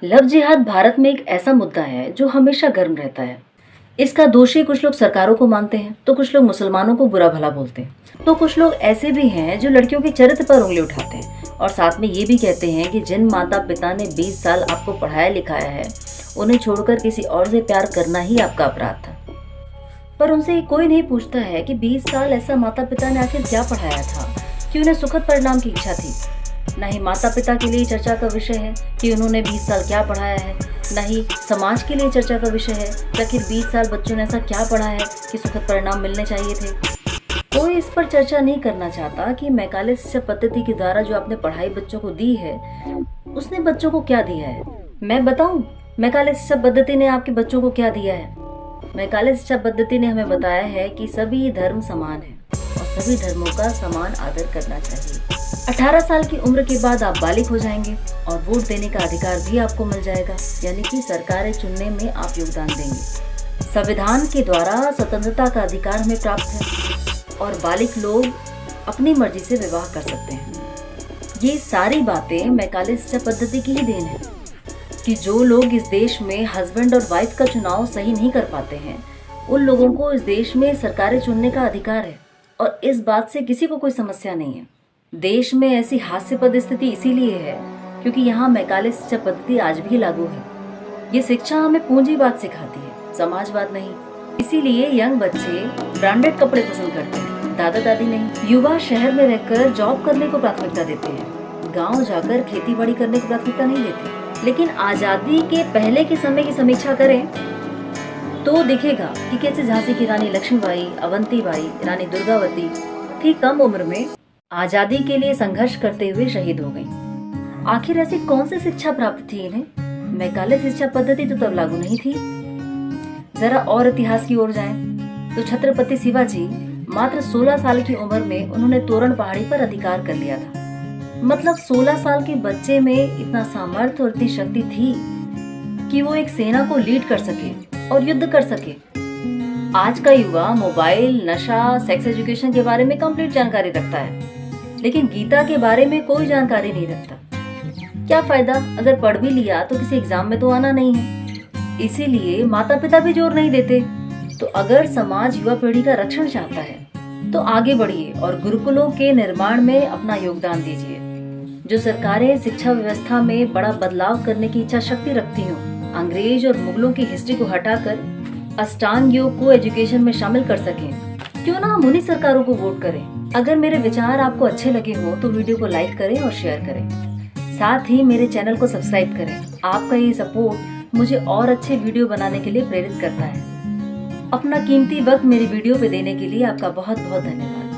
Love जिहाद भारत में एक ऐसा मुद्दा है जो हमेशा गर्म रहता है। इसका दोषी कुछ लोग सरकारों को मानते हैं, तो कुछ लोग मुसलमानों को बुरा भला बोलते हैं, तो कुछ लोग ऐसे भी हैं जो लड़कियों के चरित्र पर उंगली उठाते हैं और साथ में ये भी कहते हैं कि जिन माता पिता ने 20 साल आपको पढ़ाया लिखाया है, उन्हें छोड़कर किसी और से प्यार करना ही आपका अपराध था। पर उनसे कोई नहीं पूछता है कि 20 साल ऐसा माता पिता ने आखिर क्या पढ़ाया था कि उन्हें सुखद परिणाम की इच्छा थी। न ही माता पिता के लिए चर्चा का विषय है कि उन्होंने 20 साल क्या पढ़ाया है, न ही समाज के लिए चर्चा का विषय है कि आखिर 20 साल बच्चों ने ऐसा क्या पढ़ा है कि सुखद परिणाम मिलने चाहिए थे। कोई इस पर चर्चा नहीं करना चाहता कि मैकाले शिक्षा पद्धति के द्वारा जो आपने पढ़ाई बच्चों को दी है, उसने बच्चों को क्या दिया है। मैं बताऊं मैकाले शिक्षा पद्धति ने आपके बच्चों को क्या दिया है। मैकाले शिक्षा पद्धति ने हमें बताया है कि सभी धर्म समान है और सभी धर्मों का समान आदर करना चाहिए। 18 साल की उम्र के बाद आप बालिग हो जाएंगे और वोट देने का अधिकार भी आपको मिल जाएगा, यानी कि सरकारें चुनने में आप योगदान देंगे। संविधान के द्वारा स्वतंत्रता का अधिकार हमें प्राप्त है और बालिग लोग अपनी मर्जी से विवाह कर सकते हैं। ये सारी बातें मैकाले शिक्षा पद्धति की ही देन है कि जो लोग इस देश में हस्बैंड और वाइफ का चुनाव सही नहीं कर पाते हैं, उन लोगों को इस देश में सरकारें चुनने का अधिकार है और इस बात से किसी को कोई समस्या नहीं है। देश में ऐसी हास्यास्पद स्थिति इसीलिए है क्योंकि यहाँ मैकाले शिक्षा पद्धति आज भी लागू है। ये शिक्षा हमें पूंजीवाद सिखाती है, समाजवाद नहीं। इसीलिए यंग बच्चे ब्रांडेड कपड़े पसंद करते हैं, दादा दादी नहीं। युवा शहर में रहकर जॉब करने को प्राथमिकता देते हैं, गांव जाकर खेती बाड़ी करने को प्राथमिकता नहीं देते। लेकिन आजादी के पहले के समय की समीक्षा करें तो दिखेगा कि कैसे झांसी की रानी लक्ष्मीबाई, अवंतीबाई, रानी दुर्गावती ठीक कम उम्र में आजादी के लिए संघर्ष करते हुए शहीद हो गईं। आखिर ऐसी कौन सी शिक्षा प्राप्त थी इन्हें। मैकाले शिक्षा पद्धति तो तब लागू नहीं थी। जरा और इतिहास की ओर जाएं तो छत्रपति शिवाजी मात्र 16 साल की उम्र में उन्होंने तोरण पहाड़ी पर अधिकार कर लिया था। मतलब 16 साल के बच्चे में इतना सामर्थ्य और इतनी शक्ति थी कि वो एक सेना को लीड कर सके और युद्ध कर सके। आज का युवा मोबाइल, नशा, सेक्स एजुकेशन के बारे में कंप्लीट जानकारी रखता है, लेकिन गीता के बारे में कोई जानकारी नहीं रखता। क्या फायदा, अगर पढ़ भी लिया तो किसी एग्जाम में तो आना नहीं है। इसीलिए माता पिता भी जोर नहीं देते। तो अगर समाज युवा पीढ़ी का रक्षण चाहता है तो आगे बढ़िए और गुरुकुलों के निर्माण में अपना योगदान दीजिए। जो सरकारें शिक्षा व्यवस्था में बड़ा बदलाव करने की इच्छा शक्ति रखती हों, अंग्रेज और मुगलों की हिस्ट्री को हटाकर अष्टांग योग को एजुकेशन में शामिल कर सकें, क्यों ना हम उन्हीं सरकारों को वोट करें। अगर मेरे विचार आपको अच्छे लगे हो तो वीडियो को लाइक करें और शेयर करें। साथ ही मेरे चैनल को सब्सक्राइब करें। आपका ये सपोर्ट मुझे और अच्छे वीडियो बनाने के लिए प्रेरित करता है। अपना कीमती वक्त मेरी वीडियो पे देने के लिए आपका बहुत बहुत धन्यवाद।